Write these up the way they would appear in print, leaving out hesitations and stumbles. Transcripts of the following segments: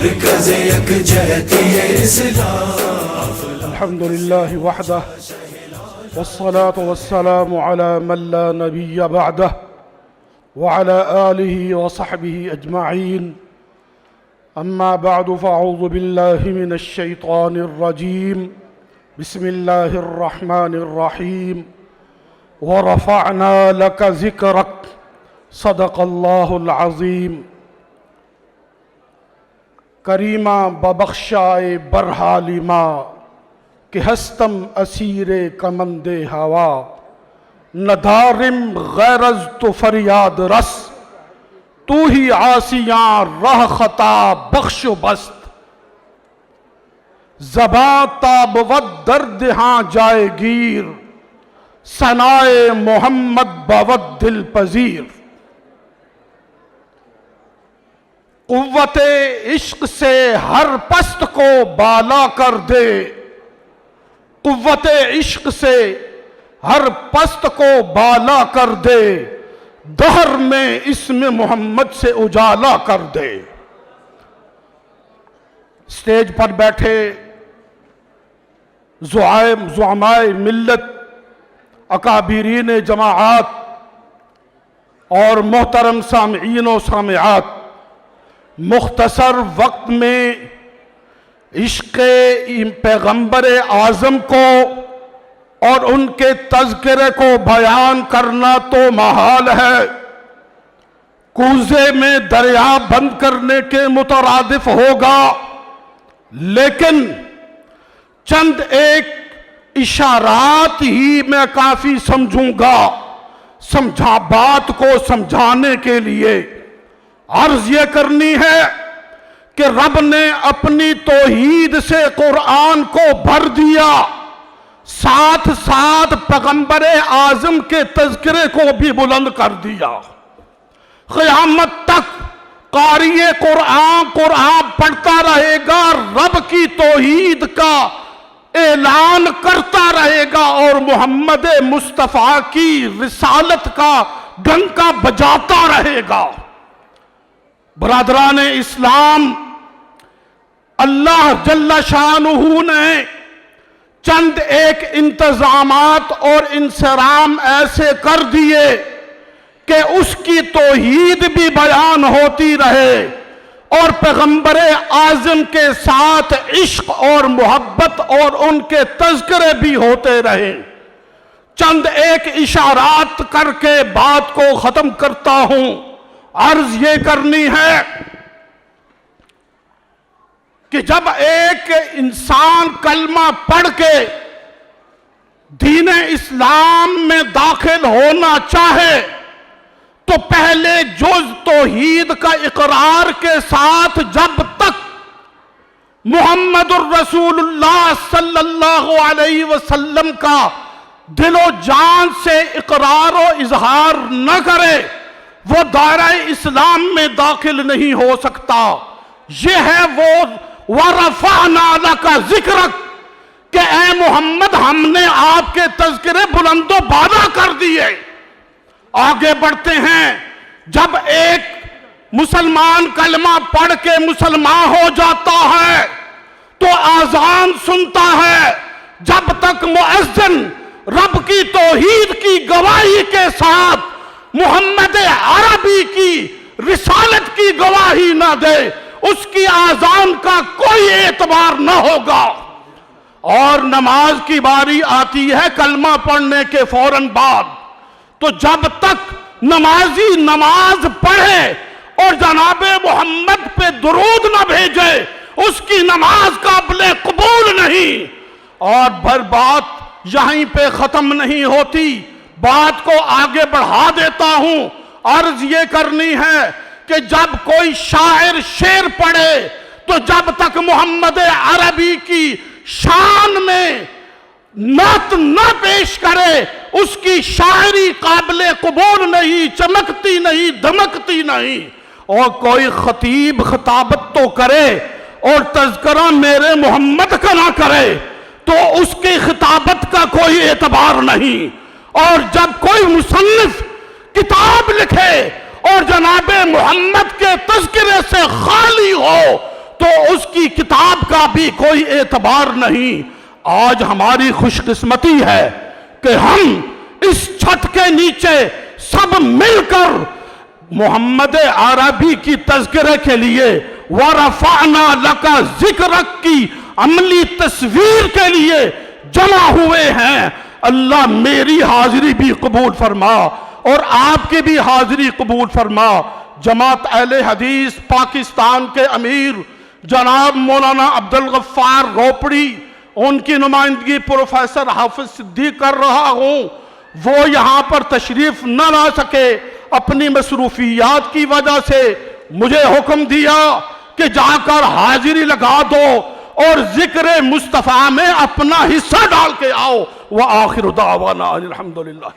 مرکز یکجہتی اسلام. الحمد لله وحده والصلاة والسلام على من لا نبي بعده وعلى آله وصحبه أجمعين. أما بعد فأعوذ بالله من الشيطان الرجيم. بسم الله الرحمن الرحيم. ورفعنا لك ذكرك صدق الله العظيم. کریمہ ببخشائے برحالی ماں کہ ہستم اسیر کمند ہوا، ندارم غیرز تو فریاد رس، تو ہی عاصیاں رہ خطا بخش و بست. زباں تاب ود درد ہاں جائے گیر، ثنائے محمد بود دل پذیر. قوت عشق سے ہر پست کو بالا کر دے، قوت عشق سے ہر پست کو بالا کر دے، دہر میں اسم محمد سے اجالا کر دے. اسٹیج پر بیٹھے زعمائے ملت، اکابرین جماعات اور محترم سامعین و سامعات، مختصر وقت میں عشق پیغمبر اعظم کو اور ان کے تذکرے کو بیان کرنا تو محال ہے، کوزے میں دریا بند کرنے کے مترادف ہوگا. لیکن چند ایک اشارات ہی میں کافی سمجھوں گا بات کو سمجھانے کے لیے. عرض یہ کرنی ہے کہ رب نے اپنی توحید سے قرآن کو بھر دیا، ساتھ ساتھ پیغمبر اعظم کے تذکرے کو بھی بلند کر دیا. قیامت تک قاری قرآن پڑھتا رہے گا، رب کی توحید کا اعلان کرتا رہے گا اور محمد مصطفیٰ کی رسالت کا ڈنکا بجاتا رہے گا. برادران اسلام، اللہ جل شانہ نے چند ایک انتظامات اور انصرام ایسے کر دیے کہ اس کی توحید بھی بیان ہوتی رہے اور پیغمبر اعظم کے ساتھ عشق اور محبت اور ان کے تذکرے بھی ہوتے رہے. چند ایک اشارات کر کے بات کو ختم کرتا ہوں. عرض یہ کرنی ہے کہ جب ایک انسان کلمہ پڑھ کے دین اسلام میں داخل ہونا چاہے تو پہلے جز توحید کا اقرار کے ساتھ جب تک محمد الرسول اللہ صلی اللہ علیہ وسلم کا دل و جان سے اقرار و اظہار نہ کرے وہ دائرہ اسلام میں داخل نہیں ہو سکتا. یہ ہے وہ وَرَفَعْنَا لَكَ ذِكْرَكَ کہ اے محمد ہم نے آپ کے تذکرے بلند و بالا کر دیے. آگے بڑھتے ہیں. جب ایک مسلمان کلمہ پڑھ کے مسلمان ہو جاتا ہے تو اذان سنتا ہے، جب تک مؤذن رب کی توحید کی گواہی کے ساتھ محمد عربی کی رسالت کی گواہی نہ دے اس کی اذان کا کوئی اعتبار نہ ہوگا. اور نماز کی باری آتی ہے کلمہ پڑھنے کے فوراً بعد، تو جب تک نمازی نماز پڑھے اور جناب محمد پہ درود نہ بھیجے اس کی نماز قابل قبول نہیں. اور بات یہیں پہ ختم نہیں ہوتی، بات کو آگے بڑھا دیتا ہوں. عرض یہ کرنی ہے کہ جب کوئی شاعر شعر پڑھے تو جب تک محمد عربی کی شان میں نعت نہ پیش کرے اس کی شاعری قابل قبول نہیں، چمکتی نہیں، دمکتی نہیں. اور کوئی خطیب خطابت تو کرے اور تذکرہ میرے محمد کا نہ کرے تو اس کی خطابت کا کوئی اعتبار نہیں. اور جب کوئی مصنف کتاب لکھے اور جناب محمد کے تذکرے سے خالی ہو تو اس کی کتاب کا بھی کوئی اعتبار نہیں۔ آج ہماری خوش قسمتی ہے کہ ہم اس چھت کے نیچے سب مل کر محمد عربی کی تذکرے کے لیے وَرَفَعْنَا لَكَ ذِكْرَكَ کی عملی تصویر کے لیے جمع ہوئے ہیں۔ اللہ میری حاضری بھی قبول فرما اور آپ کی بھی حاضری قبول فرما۔ جماعت اہل حدیث پاکستان کے امیر جناب مولانا عبدالغفار روپڑی، ان کی نمائندگی پروفیسر حافظ صدیق کر رہا ہوں، وہ یہاں پر تشریف نہ لا سکے اپنی مصروفیات کی وجہ سے۔ مجھے حکم دیا کہ جا کر حاضری لگا دو اور ذکر مصطفیٰ میں اپنا حصہ ڈال کے آؤ۔ وآخر دعوانا الحمدللہ۔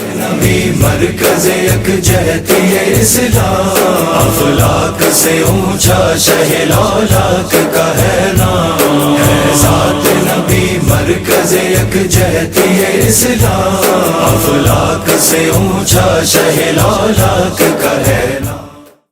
نبی مرکز یکجہتی اسلام، افلاک سے اونچا شہ لالاک کا ہے نام، ہے ذات نبی مرکز یکجہتی اسلام، افلاک سے اونچا شہ لالاک کا ہے نام۔